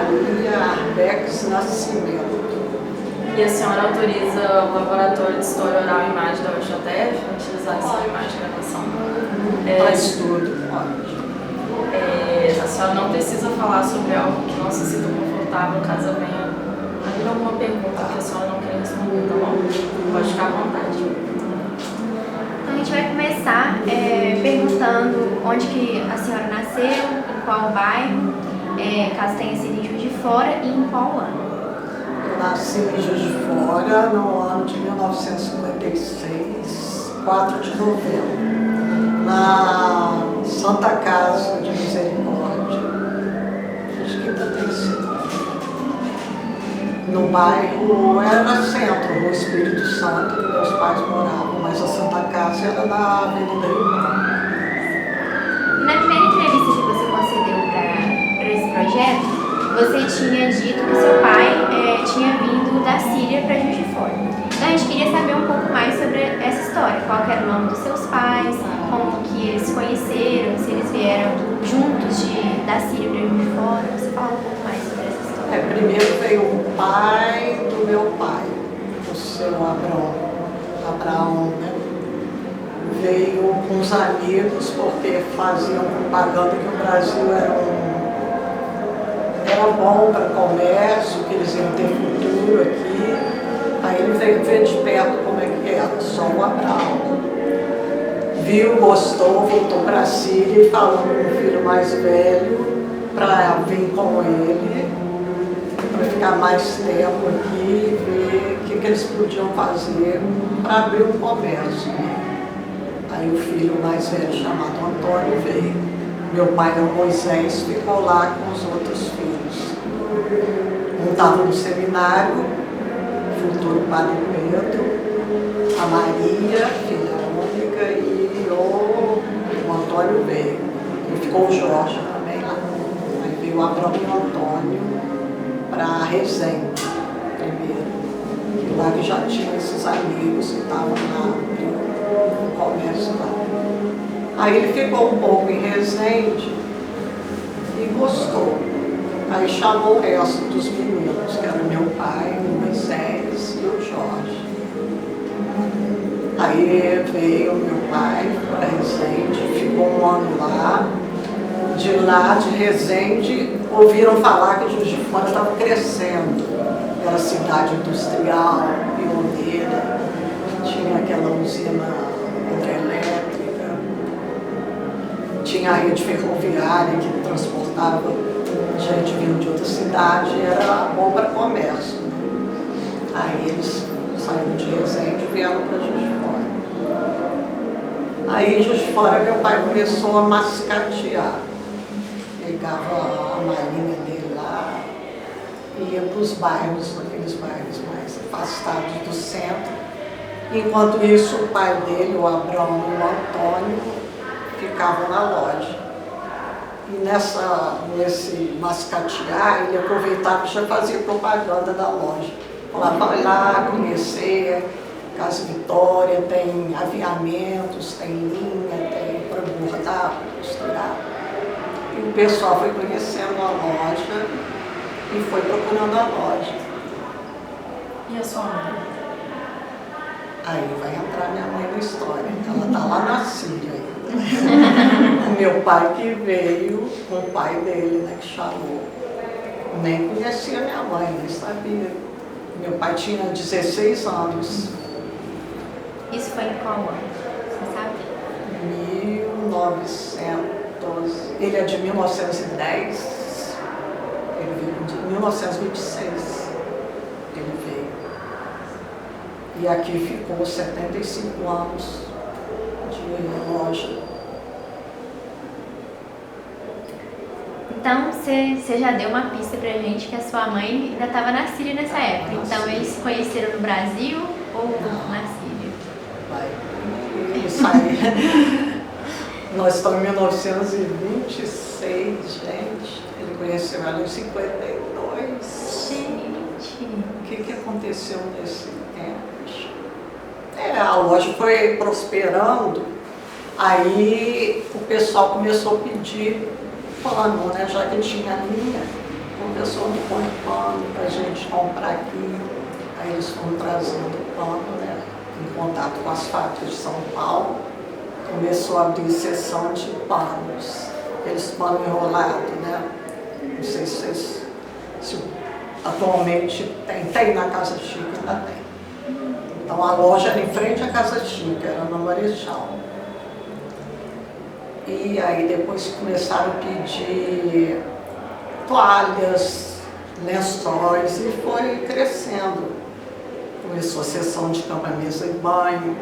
Maria Arbex Nascimento. E a senhora autoriza o Laboratório de História Oral e Imagem da UFJF a utilizar essa imagem de gravação? Faz tudo, pode. A senhora não precisa falar sobre algo que não se sinta confortável caso venha haver alguma pergunta que a senhora não quer responder, tá bom? Pode ficar à vontade. Então a gente vai começar perguntando onde que a senhora nasceu, em qual bairro, caso tenha sido em Juiz de Fora, e em qual ano. Eu nasci em Juiz de Fora no ano de 1956, 4 de novembro, na Santa Casa de Misericórdia. Acho que ainda tem sido. No bairro, era centro, no Espírito Santo, meus pais moravam, mas a Santa Casa era na Avenida Rio Branco. E na primeira entrevista que você concedeu para esse projeto, você tinha dito que seu pai tinha vindo da Síria para Juiz de Fora. Então a gente queria saber um pouco mais sobre essa história, qual que era o nome dos seus pais, como que eles se conheceram, se eles vieram juntos da Síria para Juiz de Fora. Você fala um pouco mais sobre essa história. Primeiro veio o pai do meu pai, o seu Abraão, né? Veio com os amigos porque faziam propaganda que o Brasil era bom para comércio, que eles iam ter futuro aqui. Aí ele veio ver de perto como é que era, só o Abraão. Viu, gostou, voltou para a Síria e falou com o filho mais velho para vir com ele, para ficar mais tempo aqui e ver o que eles podiam fazer para abrir um comércio. Aí o filho mais velho, chamado Antônio, veio. Meu pai, o Moisés, ficou lá com os outros filhos. Um estava no seminário, futuro Padre Pedro, a Maria, filha única, e o Antônio veio. E ficou o Jorge também lá. Aí veio o Abraão e o Antônio para Resende primeiro. E lá que já tinha esses amigos que estavam lá no comércio lá. Aí ele ficou um pouco em Resende e gostou. Aí chamou o resto dos meninos, que era meu pai, o Moisés e o Jorge. Aí veio meu pai para Resende, ficou um ano lá. De lá, de Resende, ouviram falar que Juiz de Fora estava crescendo. Era cidade industrial, pioneira, tinha aquela usina hidrelétrica, tinha a rede ferroviária que transportava gente vindo de outra cidade, era bom para comércio. Aí eles saíram de Resende e vieram para Juiz de Fora. Aí em Juiz de Fora meu pai começou a mascatear. Pegava a malinha dele lá e ia para os bairros, aqueles bairros mais afastados do centro. Enquanto isso, o pai dele, o Abraão e o Antônio, ficavam na loja. E nesse mascatear, ele aproveitava e já fazia propaganda da loja. Falava, vai lá conhecer Casa Vitória, tem aviamentos, tem linha, tem para bordar, para costurar. E o pessoal foi conhecendo a loja e foi procurando a loja. E a sua mãe? Aí vai entrar minha mãe na história. Ela está lá na Síria ainda. O meu pai que veio com o pai dele, né, que chamou. Nem conhecia minha mãe, nem sabia. Meu pai tinha 16 anos. Isso foi em qual ano? Você sabe? 1900. Ele é de 1910. Ele veio de 1926. Ele veio. E aqui ficou 75 anos de loja. Então, você já deu uma pista pra gente que a sua mãe ainda estava na Síria nessa época. Então, eles se conheceram no Brasil ou na Síria? Vai. Isso aí. Nós estamos em 1926, gente. Ele conheceu ela em 52. Gente. O que aconteceu nesse tempo? A loja foi prosperando, aí o pessoal começou a pedir pano, né? Já que tinha linha, O professor não põe pano para a gente comprar aqui. Aí eles foram trazendo pano, né? Em contato com as fábricas de São Paulo. Começou a abrir seção de panos. Aqueles panos enrolados, né? Não sei se atualmente tem na Casa Chica, ainda tem. Então a loja era em frente à Casa Chica, era na Marechal. E aí depois começaram a pedir toalhas, lençóis e foi crescendo. Começou a seção de cama, mesa e banho,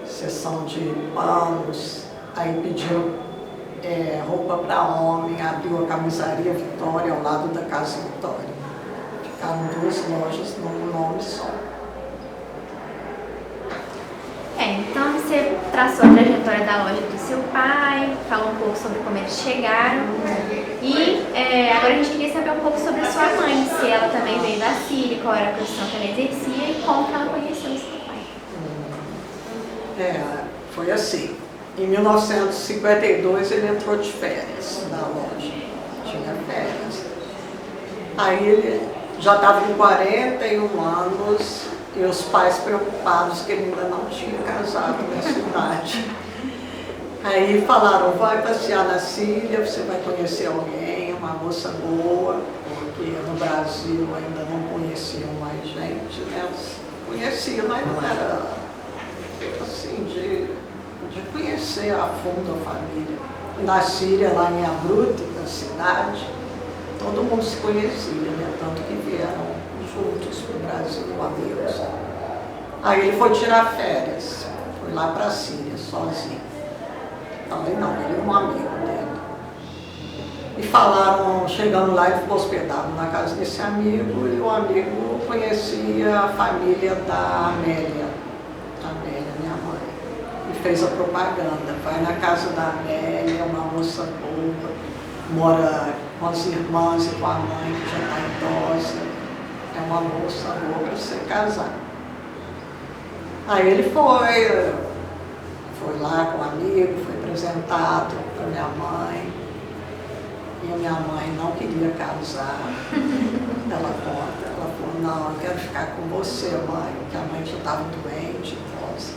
seção de panos, aí pediram roupa para homem, abriu a camisaria Vitória ao lado da Casa Vitória. Ficaram 2 lojas num nome só. Então você traçou a trajetória da loja do seu pai, falou um pouco sobre como eles chegaram. E agora a gente queria saber um pouco sobre a sua mãe, se ela também veio da Síria, qual era a profissão que ela exercia e como que ela conheceu o seu pai. Foi assim. Em 1952 ele entrou de férias na loja, tinha férias. Aí ele já estava com 41 anos e os pais preocupados que ele ainda não tinha casado na cidade. Aí falaram, vai passear na Síria, você vai conhecer alguém, uma moça boa, porque no Brasil ainda não conheciam mais gente, né? Conheciam, mas não era assim de conhecer a fundo a família. Na Síria, lá em Abrut, na cidade, todo mundo se conhecia, né? Tanto que vieram juntos para o Brasil, amigos. Aí ele foi tirar férias, foi lá para a Síria, sozinho. Falei, não, ele é um amigo dele. E falaram, chegando lá, ele ficou hospedado na casa desse amigo, e o amigo conhecia a família da Amélia, minha mãe. E fez a propaganda, vai na casa da Amélia, uma moça boa, mora com as irmãs e com a mãe, que já está idosa, é uma moça boa para você casar. Aí ele foi lá com um amigo, foi apresentado para minha mãe, e a minha mãe não queria casar. Ela falou, não, eu quero ficar com você, mãe, porque a mãe já estava doente, idosa.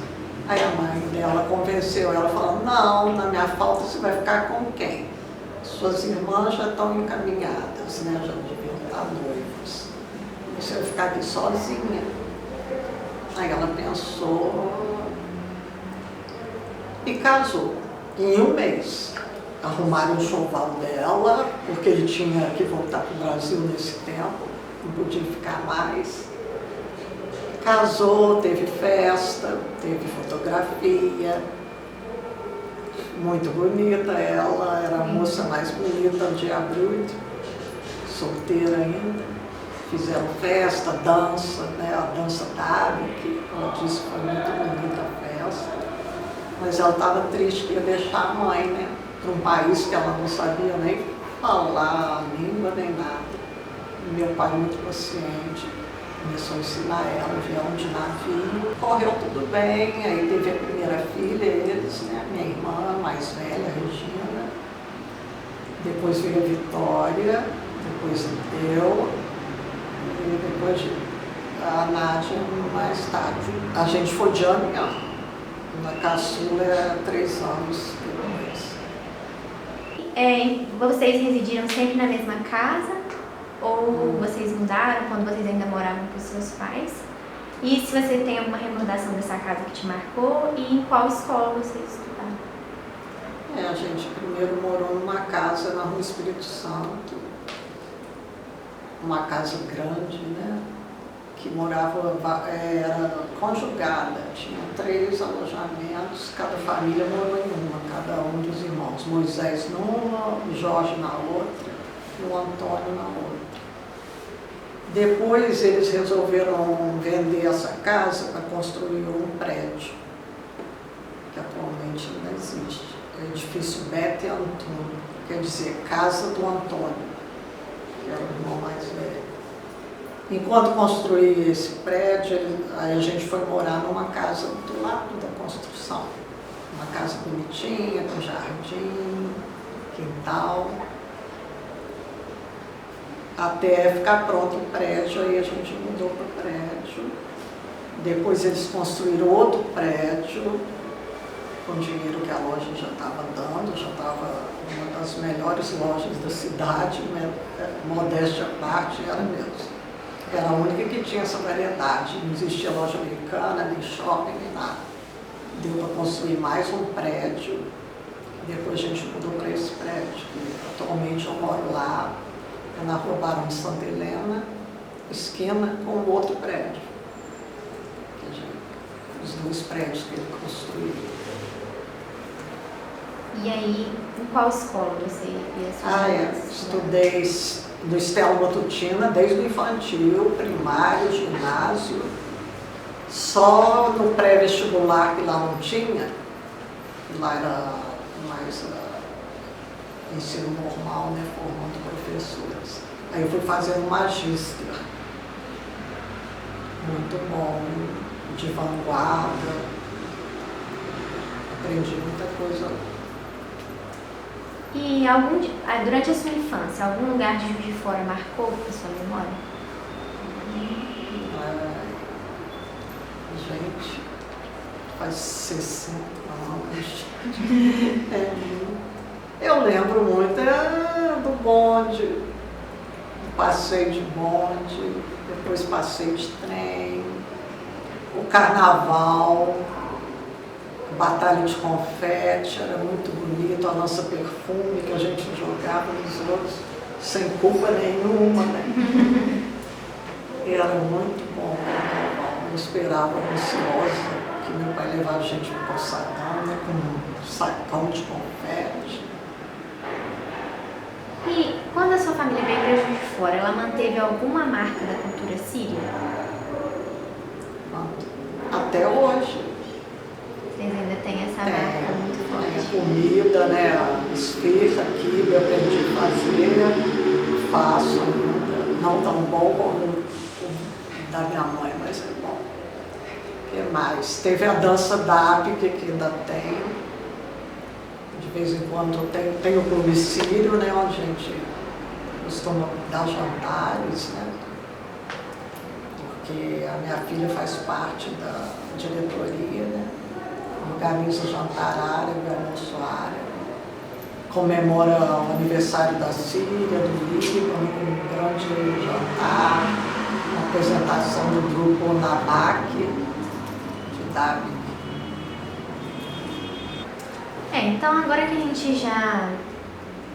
Aí a mãe dela convenceu ela, falando, não, na minha falta você vai ficar com quem? Suas irmãs já estão encaminhadas, né? Já deviam estar noivas. Você vai ficar aqui sozinha. Aí ela pensou e casou. Em um mês, arrumaram o enxoval dela, porque ele tinha que voltar para o Brasil nesse tempo, não podia ficar mais. Casou, teve festa, teve fotografia, muito bonita ela, era a moça mais bonita de Abrut, solteira ainda. Fizeram festa, dança, né? A dança d'água, que ela disse que foi muito bonita a festa. Mas ela estava triste que ia deixar a mãe, né? Para um país que ela não sabia nem falar a língua nem nada. E meu pai, muito paciente, começou a ensinar ela o avião de navio. Correu tudo bem, aí teve a primeira filha, eles, né? Minha irmã mais velha, Regina. Depois veio a Vitória, depois eu, e depois a Nádia mais tarde. A gente foi de ano em ano. Na caçula era 3 anos depois. Vocês residiram sempre na mesma casa? Ou vocês mudaram quando vocês ainda moravam com os seus pais? E se você tem alguma recordação dessa casa que te marcou e em qual escola vocês estudaram? A gente primeiro morou numa casa na Rua Espírito Santo, uma casa grande, né? Que morava, era conjugada, tinha 3 alojamentos, cada família morou em uma, cada um dos irmãos. Moisés numa, o Jorge na outra e o Antônio na outra. Depois eles resolveram vender essa casa para construir um prédio, que atualmente ainda existe. É o edifício Beto e Antônio, quer dizer, Casa do Antônio, que era o irmão mais velho. Enquanto construía esse prédio, aí a gente foi morar numa casa do lado da construção. Uma casa bonitinha, com jardim, quintal. até ficar pronto o prédio, aí a gente mudou para o prédio. Depois eles construíram outro prédio, com o dinheiro que a loja já estava dando, já estava uma das melhores lojas da cidade, né? Modéstia à parte, era mesmo. Era a única que tinha essa variedade, não existia loja americana, nem shopping, nem nada. Deu para construir mais um prédio, depois a gente mudou para esse prédio. Atualmente eu moro lá, na Rua Barão de Santa Helena, esquina com o outro prédio. Os 2 prédios que ele construiu. E aí, em qual escola você ia estudar? Estudei no Estela Matutina, desde o infantil, primário, ginásio. Só no pré-vestibular, que lá não tinha, lá era mais ensino normal, né, formando professores. Aí eu fui fazer um magíster. Muito bom, de vanguarda. Aprendi muita coisa. E durante a sua infância, algum lugar de Juiz de Fora marcou a sua memória? Gente, faz 60 anos. Eu lembro muito do bonde, do passeio de bonde, depois passeio de trem, o carnaval, batalha de confete, era muito bonito, a nossa perfume que a gente jogava nos outros, sem culpa nenhuma, né? Era muito bom. Eu esperava ansiosa que meu pai levava a gente para o calçadão, né, com um sacão de confete. E quando a sua família veio para Juiz de Fora, ela manteve alguma marca da cultura síria? Até hoje. Vocês ainda têm essa marca muito forte? Tem a comida, né, a esfirra aqui, eu aprendi a fazer, faço ainda. Não tão bom como o da minha mãe, mas é bom. O que mais? Teve a dança DAP, que ainda tem. De vez em quando tem o clube sírio, né, onde a gente costuma dar jantares, né? Porque a minha filha faz parte da diretoria, né? Organiza jantar árabe, almoço árabe, comemora o aniversário da Síria, do Líbano, com um grande jantar, uma apresentação do grupo Nabak, de Davi. Então agora que a gente já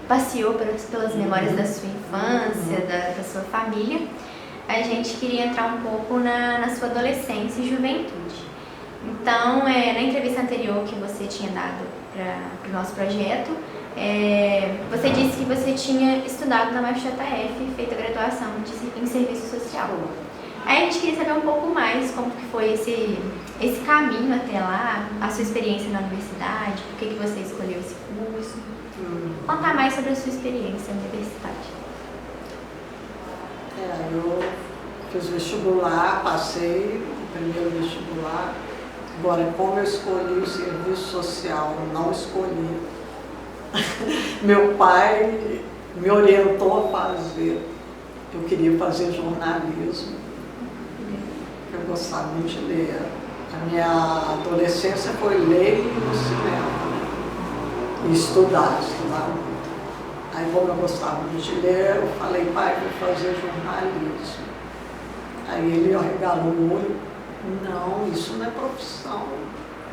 passeou pelas memórias da sua infância, da sua família, a gente queria entrar um pouco na sua adolescência e juventude. Então, na entrevista anterior que você tinha dado para o nosso projeto, você disse que você tinha estudado na UFJF, feito a graduação em Serviço Social. Aí a gente queria saber um pouco mais como que foi esse caminho até lá, a sua experiência na universidade, por que você escolheu esse curso. Contar mais sobre a sua experiência na universidade. Eu fiz vestibular, passei o primeiro vestibular. Agora, como eu escolhi o serviço social, eu não escolhi. Meu pai me orientou a fazer. Eu queria fazer jornalismo. Eu gostava muito de ler. A minha adolescência foi ler e ir no cinema. E estudar muito. Aí, como eu gostava muito de ler, eu falei, pai, vou fazer jornalismo. Aí ele arregalou o olho. Não, isso não é profissão,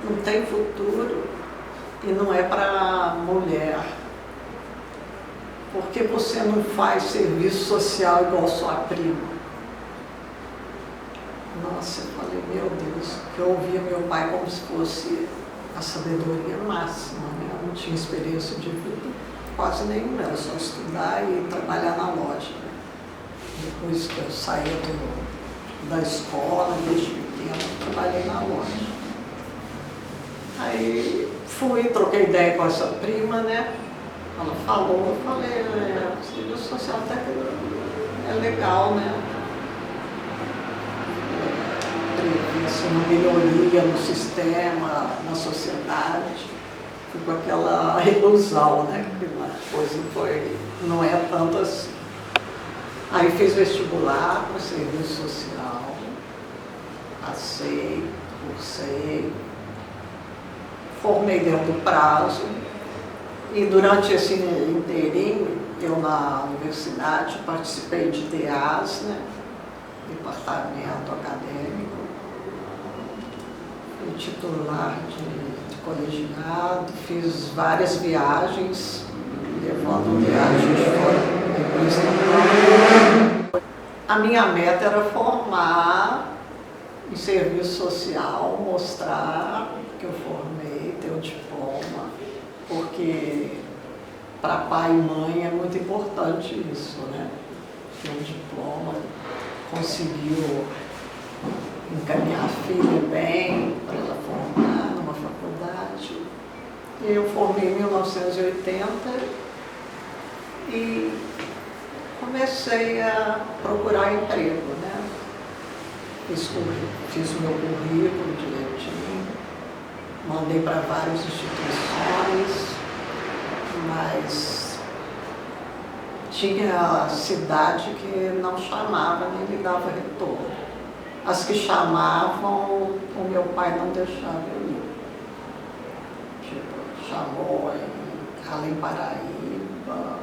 não tem futuro e não é para mulher. Por que você não faz serviço social igual sua prima? Nossa, eu falei, meu Deus, que eu ouvia meu pai como se fosse a sabedoria máxima, né? Eu não tinha experiência de vida, quase nenhuma, era só estudar e trabalhar na loja. Depois que eu saí da escola, desde pequena, trabalhei na loja. Aí troquei ideia com essa prima, né? Ela falou, eu falei, serviço social até que é legal, né? Uma melhoria no sistema, na sociedade. Fui com aquela ilusão, né? Que uma coisa não é tanto assim. Aí fiz vestibular para serviço social, passei, cursei, formei dentro do prazo e durante esse inteirinho, eu na universidade participei de DEAS, né, Departamento Acadêmico, fui titular de colegiado, fiz várias viagens, levando viagens fora. A minha meta era formar em serviço social, mostrar que eu formei, ter o diploma, porque para pai e mãe é muito importante isso, né? Ter um diploma, conseguiu encaminhar a filha bem para ela formar numa faculdade. Eu formei em 1980 e comecei a procurar emprego, né? Fiz o meu currículo direitinho, mandei para várias instituições, mas tinha cidade que não chamava nem me dava retorno. As que chamavam, o meu pai não deixava eu ir. Tipo, chamou em Além Paraíba,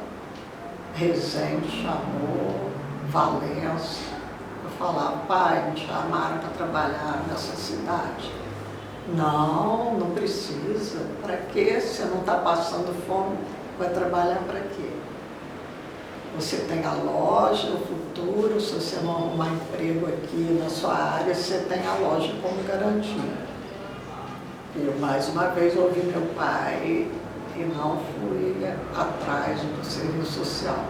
Resende chamou, Valença. Eu falava, pai, me chamaram para trabalhar nessa cidade. Não, não precisa. Para quê? Você não está passando fome, vai trabalhar para quê? Você tem a loja, o futuro, se você não arrumar emprego aqui na sua área, você tem a loja como garantia. Eu, mais uma vez, ouvi meu pai e não fui atrás do serviço social.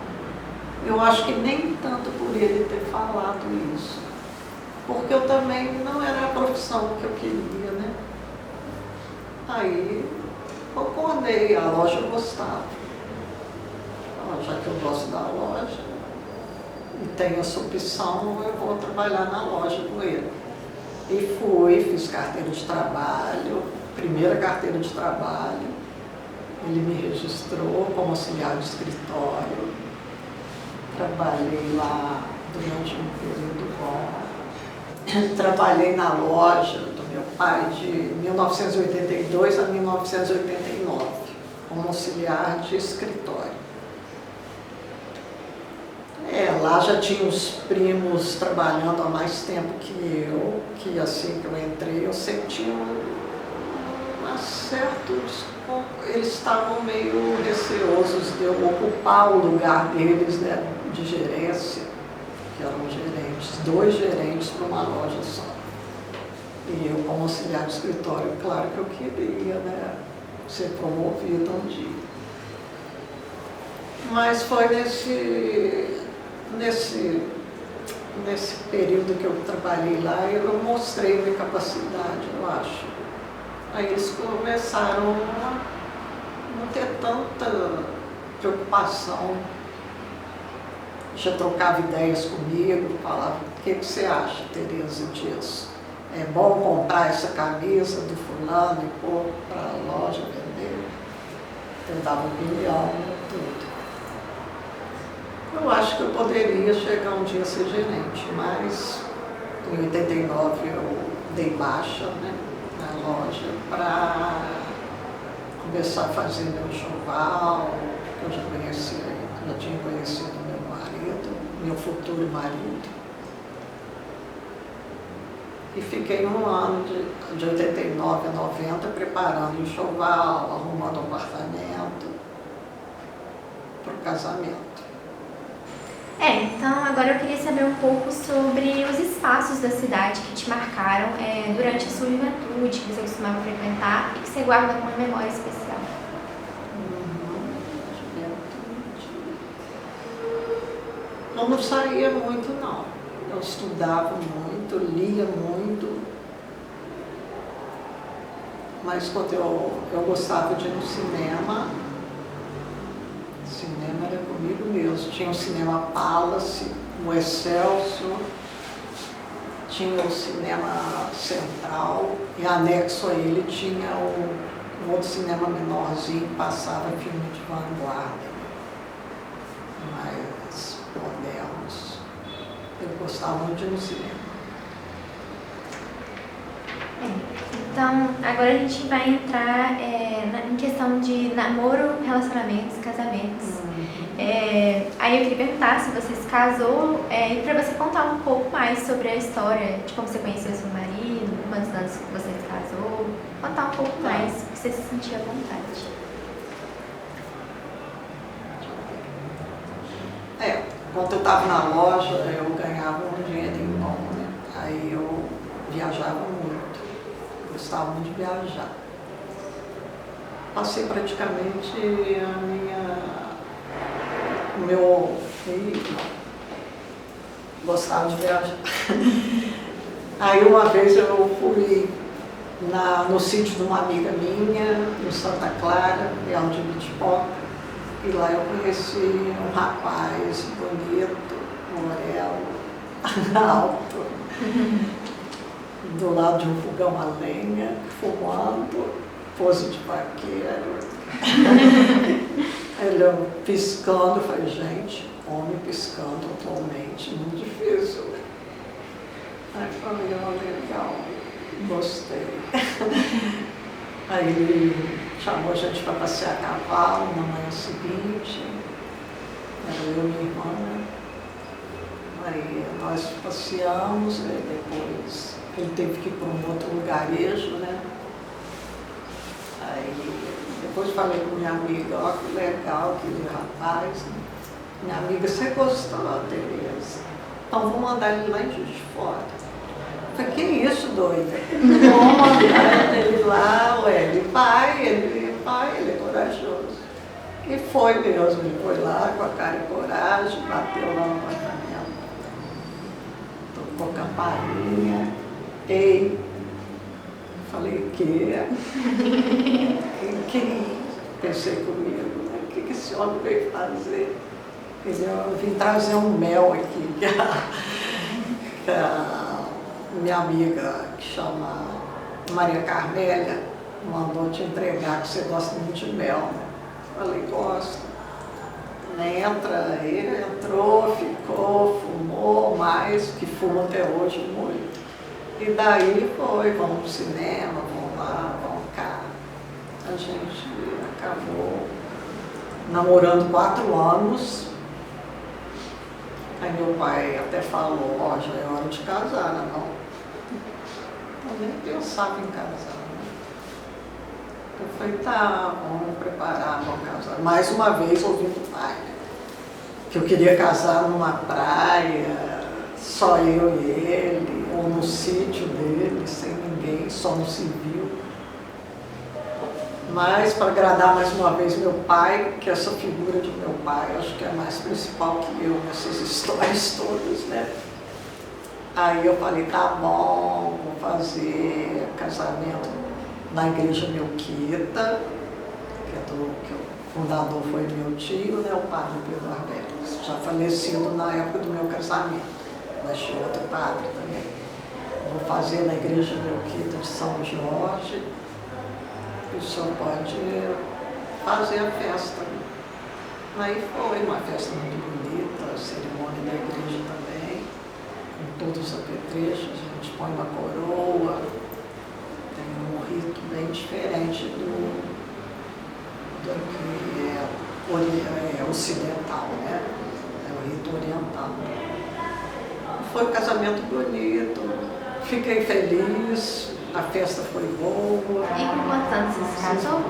Eu acho que nem tanto por ele ter falado isso, porque eu também não era a profissão que eu queria, né? Aí, concordei, a loja eu gostava. Já que eu gosto da loja e tenho essa opção, eu vou trabalhar na loja com ele. E fui, fiz carteira de trabalho, primeira carteira de trabalho. Ele me registrou como auxiliar de escritório. Trabalhei lá durante um período bom. Trabalhei na loja do meu pai de 1982 a 1989, como auxiliar de escritório. Lá já tinha os primos trabalhando há mais tempo que eu, que assim que eu entrei, eu senti um certo... Eles estavam meio receosos de eu ocupar o lugar deles, né, de gerência, que eram gerentes, 2 gerentes para uma loja só. E eu, como auxiliar de escritório, claro que eu queria, né, ser promovido um dia. Mas foi nesse período que eu trabalhei lá, eu mostrei minha capacidade, eu acho. Aí eles começaram a não ter tanta preocupação, já trocava ideias comigo, falava, o que você acha, Tereza, disso? É bom comprar essa camisa do fulano e pôr para a loja vender? Eu dava opinião, tudo. Eu acho que eu poderia chegar um dia a ser gerente, mas em 89 eu dei baixa, né, na loja para começar a fazer meu enxoval, que eu já tinha conhecido meu marido, meu futuro marido. E fiquei um ano de 89 a 90 preparando o enxoval, arrumando um apartamento para o casamento. Então agora eu queria saber um pouco sobre os espaços da cidade que te marcaram durante a sua juventude, que você costumava frequentar e que você guarda com uma memória especial. Eu não saía muito, não. Eu estudava muito, lia muito, mas quando eu gostava de ir no cinema, cinema era comigo mesmo. Tinha o Cinema Palace, o Excelsior, tinha o Cinema Central e anexo a ele tinha um outro cinema menorzinho que passava filme de vanguarda. Mas modernos. Ele gostava muito de ir no cinema. Então, agora a gente vai entrar em questão de namoro, relacionamentos, casamentos. Aí eu queria perguntar se você se casou e para você contar um pouco mais sobre a história de como você conheceu seu marido, quantos anos você se casou, contar um pouco mais, que você se sentia à vontade. Quando eu estava na loja, eu ganhava um dinheirinho bom, né? Aí eu viajava muito, gostava muito de viajar. Passei praticamente gostava de viajar. Aí uma vez eu fui no sítio de uma amiga minha, em Santa Clara, Real de Bitipoca, e lá eu conheci um rapaz bonito, moreno, alto, do lado de um fogão a lenha, fumando, pose de vaqueiro. Ele piscando, eu falei, gente, homem piscando atualmente, muito difícil. Aí eu falei, legal, gostei. Aí ele chamou a gente para passear a cavalo na manhã seguinte, era eu e minha irmã, né? Aí nós passeamos, aí depois ele teve que ir para um outro lugarejo, né? Aí depois falei com minha amiga, ó, que legal aquele rapaz, né? Minha amiga, você gostou dele? Então vou mandar ele lá em Juiz de Fora. Eu falei, que isso, doida? Vou mandar ele lá, ele vai, ele é corajoso. E foi mesmo, ele foi lá com a cara e coragem, bateu lá no apartamento, tocou campainha, ei, falei, que pensei comigo, né? O que esse homem veio fazer? Eu vim trazer um mel aqui, que a minha amiga, que chama Maria Carmélia, mandou te entregar, que você gosta muito de mel, né? Falei, gosto. Ele entrou, ficou, fumou mais, que fuma até hoje muito. E daí vamos pro cinema, vamos lá, vamos cá. A gente acabou namorando 4 anos. Aí meu pai até falou, ó, já é hora de casar, não? Eu nem pensava em casar, né? Eu falei, tá, vamos preparar, vamos casar. Mais uma vez ouvindo o pai, né? Que eu queria casar numa praia, só eu e ele, ou no sítio dele, sem ninguém, só no civil. Mas para agradar mais uma vez meu pai, que essa figura de meu pai, eu acho que é mais principal que eu nessas histórias todas, né? Aí eu falei, tá bom, vou fazer casamento na igreja Melquita, que o fundador foi meu tio, né, o padre Pedro Arbelis, já falecido na época do meu casamento, mas tinha outro padre também. Vou fazer na igreja Melquita de São Jorge, e o senhor pode fazer a festa. Aí foi uma festa muito bonita, a cerimônia da igreja também, com todos os apetrechos, a gente põe uma coroa, tem um rito bem diferente do que é ocidental, né? É o rito oriental. Foi um casamento bonito, fiquei feliz, a festa foi boa. E com quantos anos você se casou?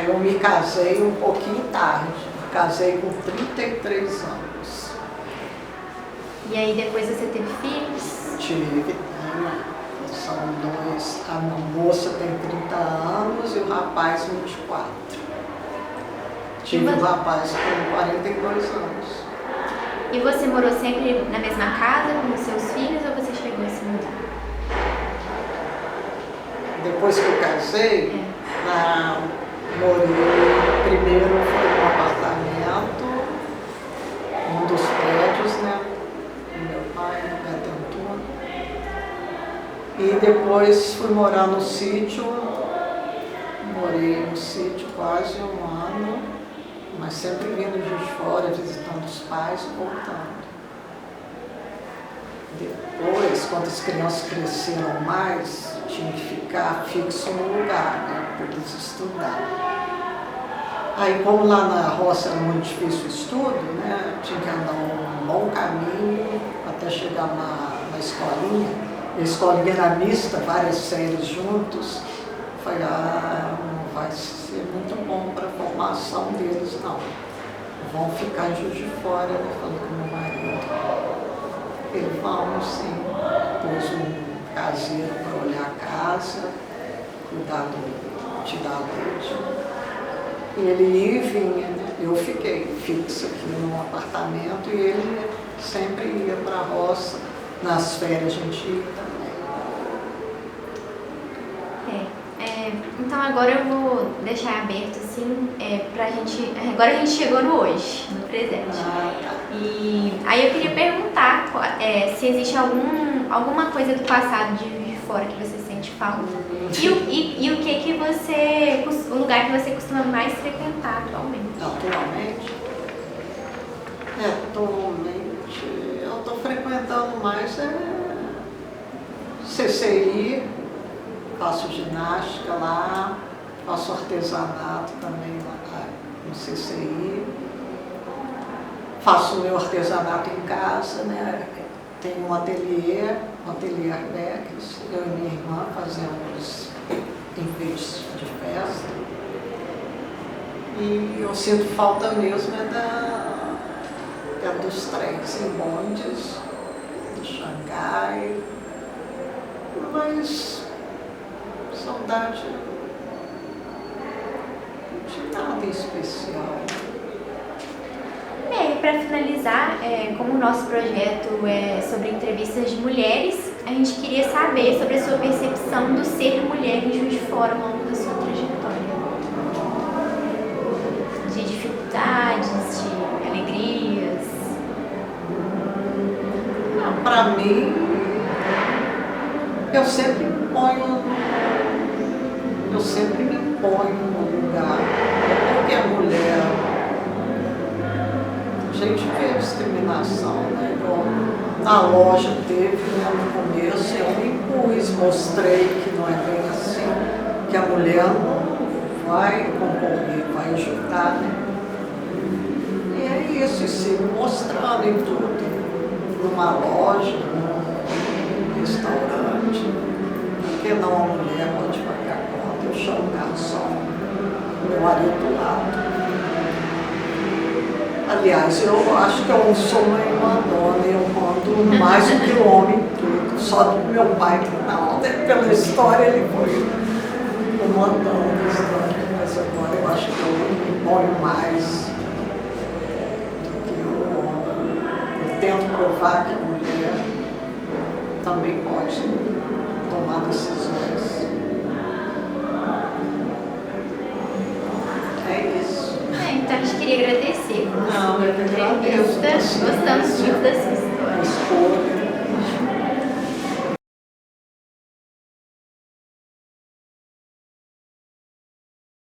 Eu me casei um pouquinho tarde, casei com 33 anos. E aí depois você teve filhos? Tive, são 2, a moça tem 30 anos e o rapaz 24. Tive um rapaz com 42 anos. E você morou sempre na mesma casa com os seus filhos ou você chegou a se mudar? Depois que eu casei, morei, primeiro foi num apartamento, um dos prédios, né, do meu pai, no Betantuno. E depois fui morar no sítio, morei no sítio quase 1 ano. mas sempre vindo de Juiz de Fora, visitando os pais e voltando. Depois, quando as crianças cresceram mais, tinha que ficar fixo no lugar, né, para eles estudarem. Aí, como lá na roça era muito difícil o estudo, né, tinha que andar um bom caminho até chegar na escolinha. A escolinha era mista, várias séries juntos. Eu falei, não vai ser muito bom para a formação deles, não. Vão ficar em Juiz de Fora, né? Falei com meu marido. Ele falou sim, pôs um caseiro para olhar a casa, cuidar tirar leite. E ele ia e vinha, né? Eu fiquei fixa aqui num apartamento e ele sempre ia para a roça. Nas férias a gente ia também. Então agora eu vou deixar aberto assim, pra gente. Agora a gente chegou no hoje, no presente. E aí eu queria perguntar se existe alguma coisa do passado de Juiz de Fora que você sente falta. E o que você. O lugar que você costuma mais frequentar atualmente? Atualmente? Eu estou frequentando mais CCI, faço ginástica lá, faço artesanato também lá no CCI, faço meu artesanato em casa, né? Tenho um ateliê Arbex, eu e minha irmã fazemos enfeites de festa. E eu sinto falta mesmo dos trens e bondes, de Xangai, mas saudade de nada em especial. Para finalizar, como o nosso projeto é sobre entrevistas de mulheres, a gente queria saber sobre a sua percepção do ser mulher em Juiz de Fora ao longo da sua trajetória. De dificuldades, de alegrias. Para mim, eu sempre me ponho no lugar. Porque a mulher, a gente vê discriminação, né? Na loja teve, né, no começo, eu me impus, mostrei que não é bem assim, que a mulher não vai concorrer, vai ajudar, né? E é isso, e sigo mostrando em tudo. Numa loja, num restaurante, porque não a mulher pode pagar a conta, eu chamo o garçom, meu marido do lado. Aliás, eu acho que eu não sou uma irmãdona, eu mando mais do que o homem tudo, só do meu pai que não, né? Pela história ele foi o mandão da história, mas agora eu acho que eu me ponho mais. Tento provar que a mulher também pode tomar decisões. É isso. Então a gente queria agradecer. Não, eu que agradeço. Gostamos muito da sua história. Escolha.